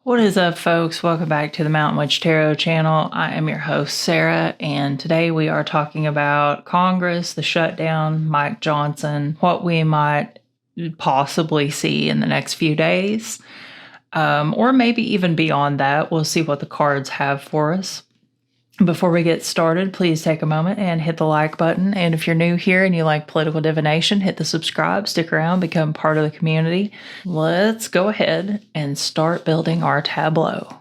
What is up, folks? Welcome back to the Mountain Witch Tarot channel. I am your host, Sarah, and today we are talking about Congress, the shutdown, Mike Johnson, what we might possibly see in the next few days, or maybe even beyond that. We'll see what the cards have for us. Before we get started, please take a moment and hit the like button. And if you're new here and you like political divination, hit the subscribe, stick around, become part of the community. Let's go ahead and start building our tableau.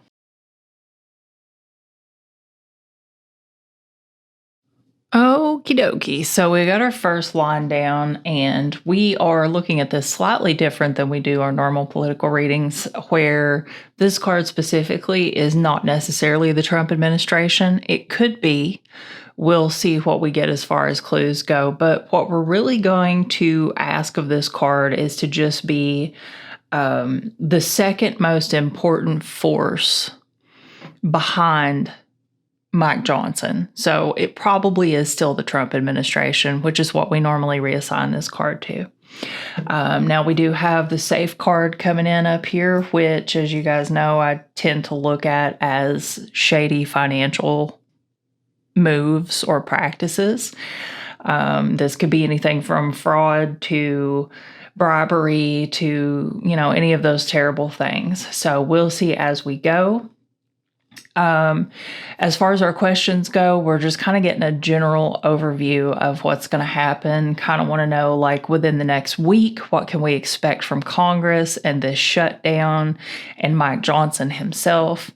Okie dokie. So we got our first line down, and we are looking at this slightly different than we do our normal political readings, where this card specifically is not necessarily the Trump administration. It could be. We'll see what we get as far as clues go. But what we're really going to ask of this card is to just be the second most important force behind Mike Johnson. So it probably is still the Trump administration, which is what we normally reassign this card to. Now we do have the safe card coming in up here, which, as you guys know, I tend to look at as shady financial moves or practices. This could be anything from fraud to bribery to, any of those terrible things. So we'll see as we go. As far as our questions go, we're just kind of getting a general overview of what's going to happen. Kind of want to know, like, within the next week, what can we expect from Congress and this shutdown and Mike Johnson himself.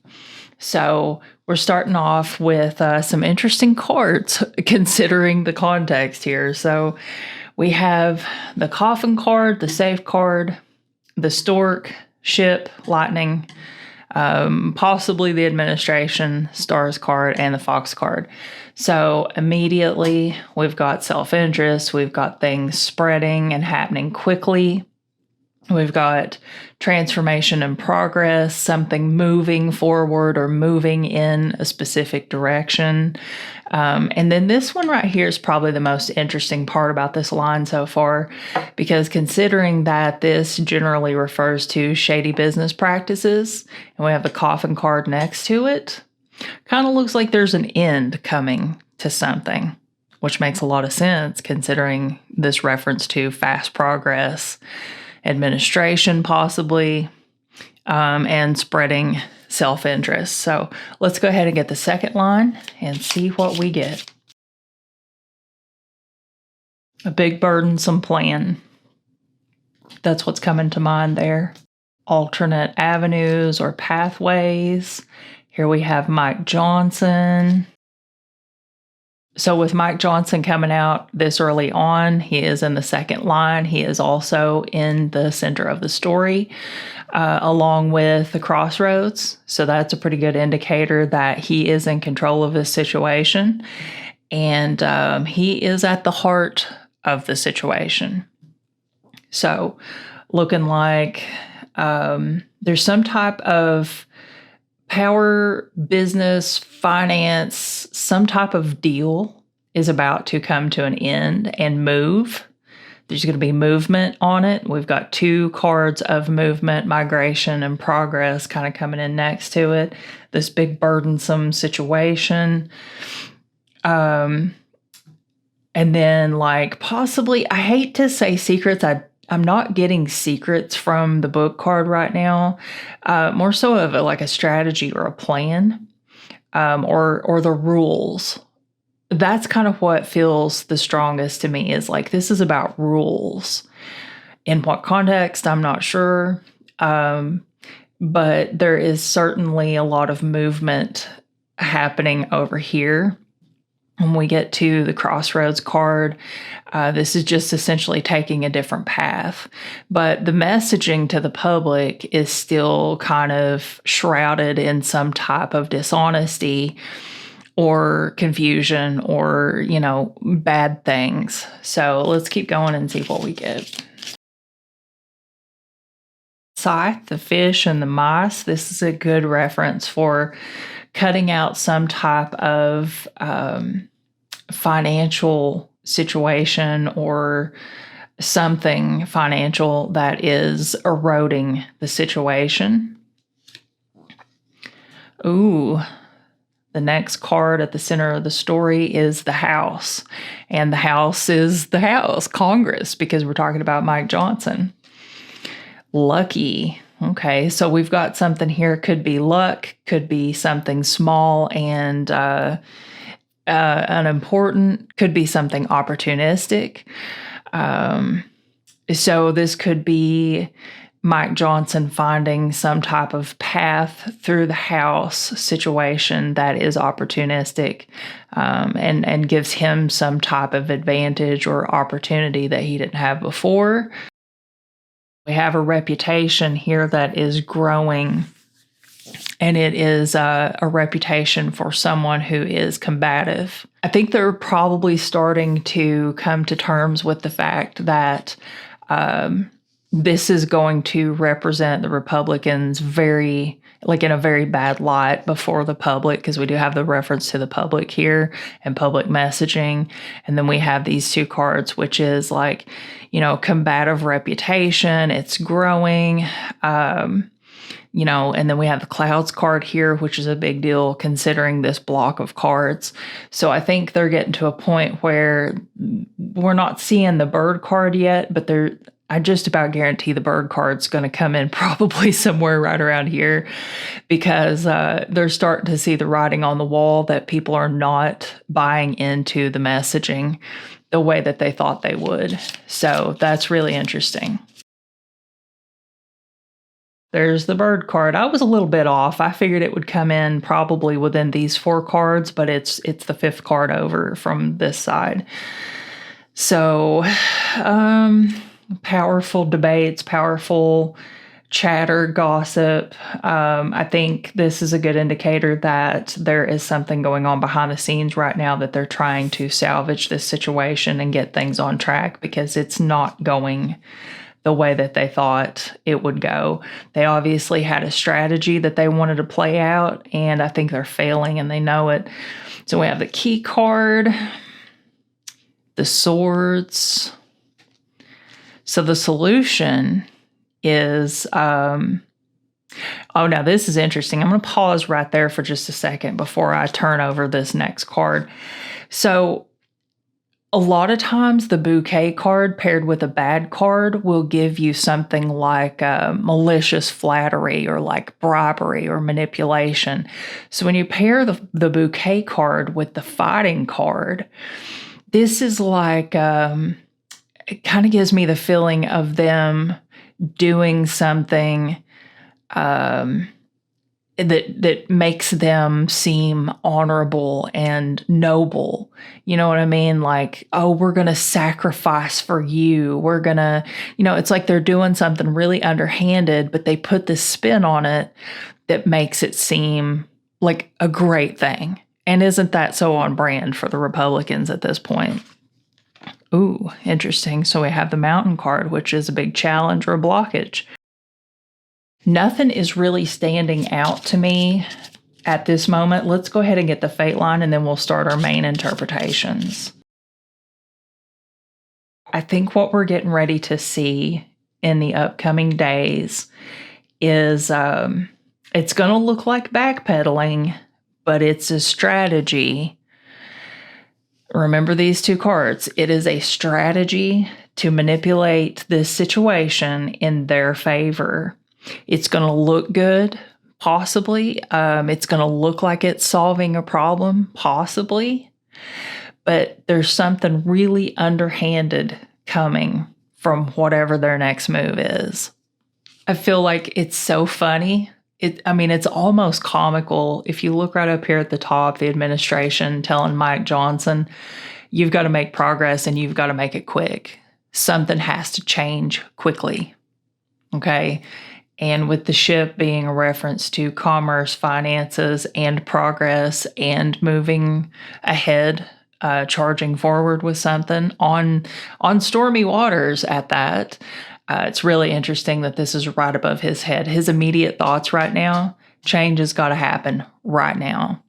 So we're starting off with some interesting cards considering the context here. So we have the coffin card, the safe card, the stork, ship, lightning, possibly the administration, stars card, and the fox card. So immediately we've got self-interest, we've got things spreading and happening quickly. We've got transformation and progress, something moving forward or moving in a specific direction. And then this one right here is probably the most interesting part about this line so far, because considering that this generally refers to shady business practices, and we have the coffin card next to it, kind of looks like there's an end coming to something, which makes a lot of sense considering this reference to fast progress, administration possibly, and spreading self-interest. So let's go ahead and get the second line and see what we get. A big burdensome plan. That's what's coming to mind there. Alternate avenues or pathways. Here we have Mike Johnson. So with Mike Johnson coming out this early on, he is in the second line. He is also in the center of the story, along with the crossroads. So that's a pretty good indicator that he is in control of this situation. And he is at the heart of the situation. So looking like there's some type of power, business, finance, some type of deal is about to come to an end and move. There's going to be movement on it. We've got two cards of movement, migration, and progress kind of coming in next to it. This big burdensome situation. And then, like, possibly, I hate to say secrets. I'm not getting secrets from the book card right now. More so of a strategy or a plan, or the rules. That's kind of what feels the strongest to me, is like, this is about rules. In what context, I'm not sure. But there is certainly a lot of movement happening over here. When we get to the crossroads card, this is just essentially taking a different path. But the messaging to the public is still kind of shrouded in some type of dishonesty or confusion or, bad things. So let's keep going and see what we get. Scythe, the fish, and the mice. This is a good reference for cutting out some type of financial situation or something financial that is eroding the situation. Ooh, the next card at the center of the story is the House. And the House is the House, Congress, because we're talking about Mike Johnson. Lucky. Okay, so we've got something here. Could be luck, could be something small and unimportant, could be something opportunistic. So this could be Mike Johnson finding some type of path through the House situation that is opportunistic, and gives him some type of advantage or opportunity that he didn't have before. We have a reputation here that is growing, and it is a reputation for someone who is combative. I think they're probably starting to come to terms with the fact that this is going to represent the Republicans in a very bad light before the public, because we do have the reference to the public here and public messaging. And then we have these two cards, which is combative reputation. It's growing, and then we have the clouds card here, which is a big deal considering this block of cards. So I think they're getting to a point where we're not seeing the bird card yet, but I just about guarantee the bird card's going to come in probably somewhere right around here, because they're starting to see the writing on the wall that people are not buying into the messaging the way that they thought they would. So that's really interesting. There's the bird card. I was a little bit off. I figured it would come in probably within these 4 cards, but it's the 5th card over from this side. So, powerful debates, powerful chatter, gossip. I think this is a good indicator that there is something going on behind the scenes right now, that they're trying to salvage this situation and get things on track, because it's not going the way that they thought it would go. They obviously had a strategy that they wanted to play out, and I think they're failing and they know it. So we have the key card, the swords. So the solution is, now this is interesting. I'm going to pause right there for just a second before I turn over this next card. So a lot of times the bouquet card paired with a bad card will give you something like malicious flattery or like bribery or manipulation. So when you pair the bouquet card with the fighting card, this is like, it kind of gives me the feeling of them doing something that makes them seem honorable and noble. You know what I mean? Like, oh, we're going to sacrifice for you. We're going to, it's like they're doing something really underhanded, but they put this spin on it that makes it seem like a great thing. And isn't that so on brand for the Republicans at this point? Ooh, interesting. So we have the mountain card, which is a big challenge or a blockage. Nothing is really standing out to me at this moment. Let's go ahead and get the fate line, and then we'll start our main interpretations. I think what we're getting ready to see in the upcoming days is it's going to look like backpedaling, but it's a strategy. Remember these 2 cards. It is a strategy to manipulate this situation in their favor. It's going to look good, possibly. It's going to look like it's solving a problem, possibly. But there's something really underhanded coming from whatever their next move is. I feel like it's so funny. It's almost comical. If you look right up here at the top, the administration telling Mike Johnson, you've got to make progress and you've got to make it quick. Something has to change quickly. Okay? And with the ship being a reference to commerce, finances, and progress, and moving ahead, charging forward with something on stormy waters at that. It's really interesting that this is right above his head. His immediate thoughts right now, change has got to happen right now.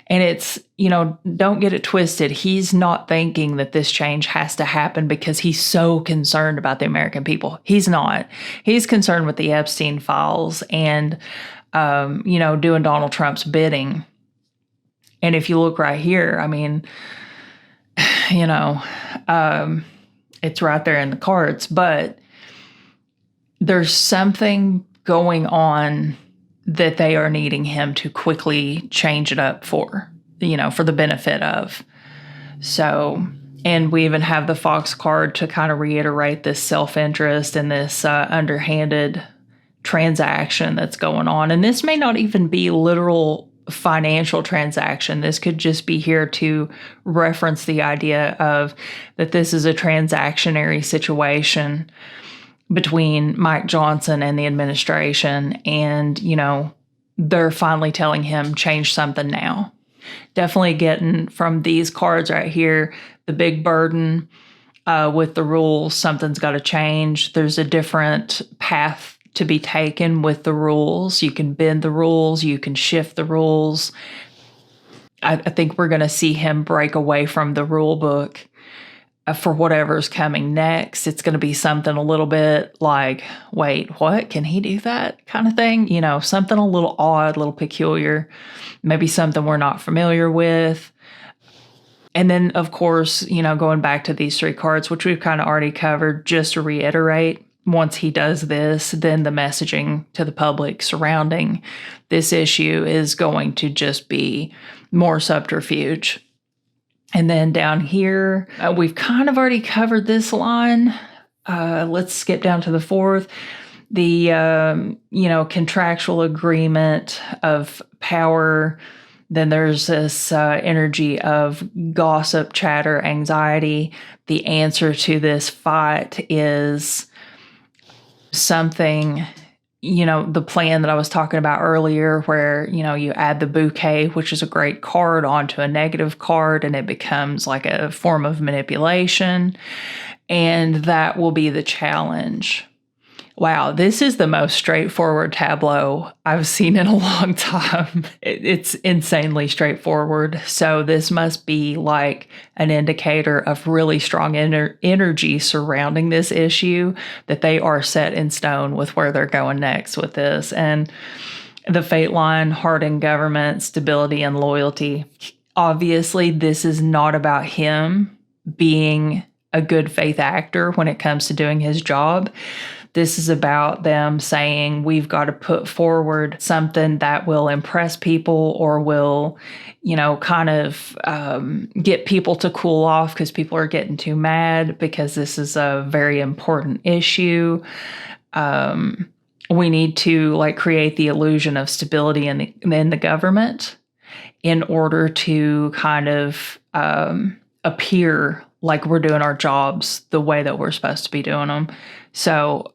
And it's, don't get it twisted. He's not thinking that this change has to happen because he's so concerned about the American people. He's not. He's concerned with the Epstein files and doing Donald Trump's bidding. And if you look right here, I mean, it's right there in the cards, but there's something going on that they are needing him to quickly change it up for the benefit of. So, and we even have the Fox card to kind of reiterate this self-interest and this underhanded transaction that's going on. And this may not even be literal financial transaction. This could just be here to reference the idea of that this is a transactionary situation between Mike Johnson and the administration. And, they're finally telling him change something now. Definitely getting from these cards right here, the big burden with the rules, something's got to change. There's a different path to be taken with the rules. You can bend the rules, you can shift the rules. I think we're going to see him break away from the rule book for whatever's coming next. It's going to be something a little bit like, wait, what? Can he do that kind of thing? Something a little odd, a little peculiar, maybe something we're not familiar with. And then, of course, going back to these three cards, which we've kind of already covered, just to reiterate, once he does this, then the messaging to the public surrounding this issue is going to just be more subterfuge. And then down here, we've kind of already covered this line. Let's skip down to the fourth. The, contractual agreement of power. Then there's this energy of gossip, chatter, anxiety. The answer to this fight is something, the plan that I was talking about earlier where, you add the bouquet, which is a great card, onto a negative card, and it becomes like a form of manipulation. And that will be the challenge. Wow, this is the most straightforward tableau I've seen in a long time. It's insanely straightforward. So this must be like an indicator of really strong energy surrounding this issue, that they are set in stone with where they're going next with this. And the fate line, heart and government, stability and loyalty. Obviously, this is not about him being a good faith actor when it comes to doing his job. This is about them saying, we've got to put forward something that will impress people or will, kind of get people to cool off because people are getting too mad because this is a very important issue. We need to create the illusion of stability in the government in order to kind of appear like we're doing our jobs the way that we're supposed to be doing them. So,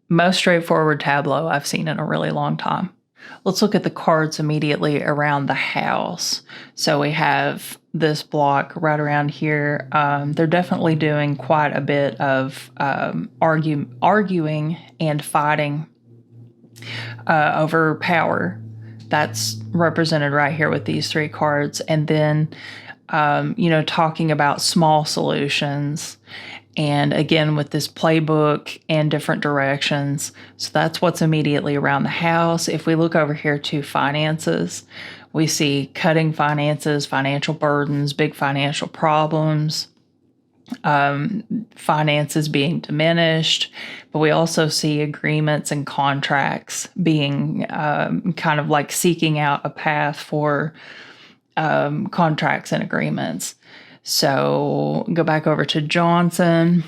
most straightforward tableau I've seen in a really long time. Let's look at the cards immediately around the house. So we have this block right around here. They're definitely doing quite a bit of arguing and fighting over power. That's represented right here with these three cards. And then, talking about small solutions. And again, with this playbook and different directions. So that's what's immediately around the house. If we look over here to finances, we see cutting finances, financial burdens, big financial problems, finances being diminished. But we also see agreements and contracts being kind of like seeking out a path for contracts and agreements. So go back over to Johnson.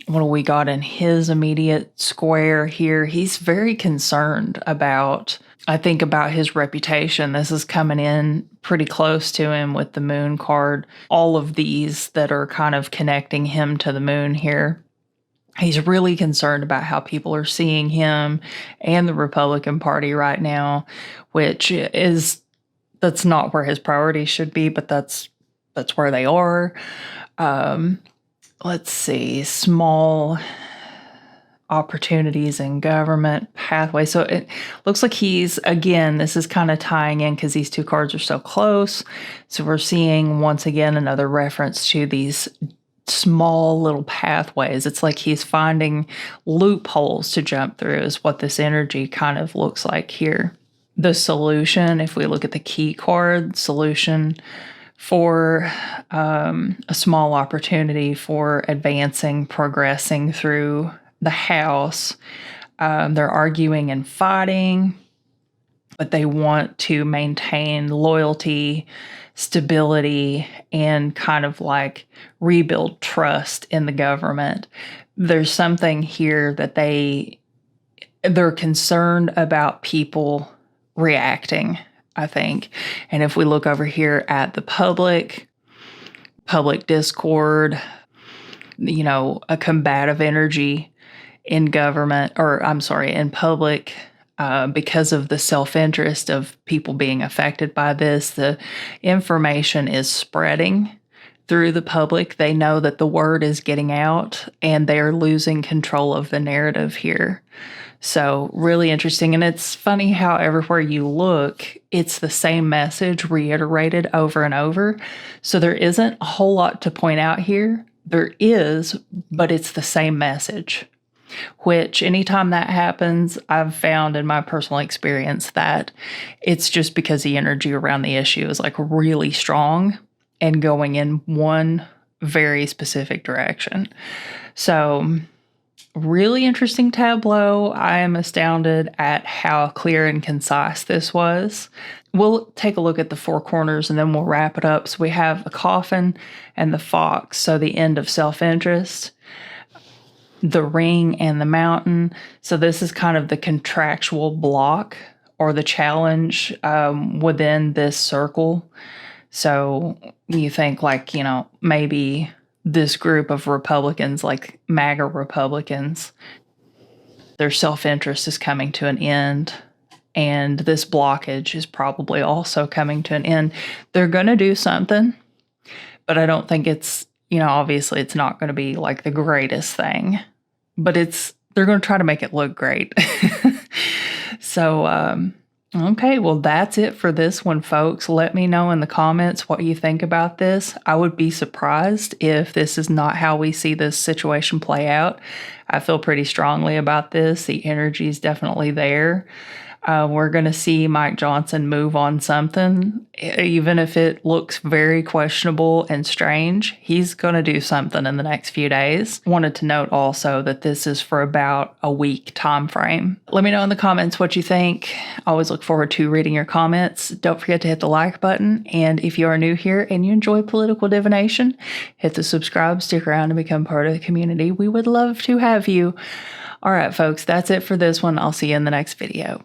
What do we got in his immediate square here? He's very concerned about his reputation. This is coming in pretty close to him with the moon card. All of these that are kind of connecting him to the moon here. He's really concerned about how people are seeing him and the Republican Party right now, that's not where his priorities should be, but that's where they are. Let's see, small opportunities in government pathway. So it looks like this is kind of tying in because these two cards are so close. So we're seeing once again another reference to these small little pathways. It's like he's finding loopholes to jump through, is what this energy kind of looks like here. The solution, if we look at the key card, solution for a small opportunity for advancing, progressing through the house. They're arguing and fighting, but they want to maintain loyalty, stability, and kind of like rebuild trust in the government. There's something here that they're concerned about people reacting, I think. And if we look over here at the public discord, a combative energy in government, in public, because of the self-interest of people being affected by this, the information is spreading through the public. They know that the word is getting out and they're losing control of the narrative here. So really interesting. And it's funny how everywhere you look, it's the same message reiterated over and over. So there isn't a whole lot to point out here. There is, but it's the same message, which anytime that happens, I've found in my personal experience that it's just because the energy around the issue is like really strong and going in one very specific direction. So really interesting tableau. I am astounded at how clear and concise this was. We'll take a look at the four corners and then we'll wrap it up. So we have a coffin and the fox, so the end of self-interest, the ring and the mountain. So this is kind of the contractual block or the challenge within this circle. So you think like, maybe this group of Republicans, like MAGA Republicans, their self-interest is coming to an end, and this blockage is probably also coming to an end. They're going to do something, but I don't think it's, obviously it's not going to be like the greatest thing, but they're going to try to make it look great. So, okay, well, that's it for this one, folks. Let me know in the comments what you think about this. I would be surprised if this is not how we see this situation play out. I feel pretty strongly about this. The energy is definitely there. We're going to see Mike Johnson move on something. Even if it looks very questionable and strange, he's going to do something in the next few days. Wanted to note also that this is for about a week time frame. Let me know in the comments what you think. I always look forward to reading your comments. Don't forget to hit the like button. And if you are new here and you enjoy political divination, hit the subscribe, stick around, and become part of the community. We would love to have you. All right, folks, that's it for this one. I'll see you in the next video.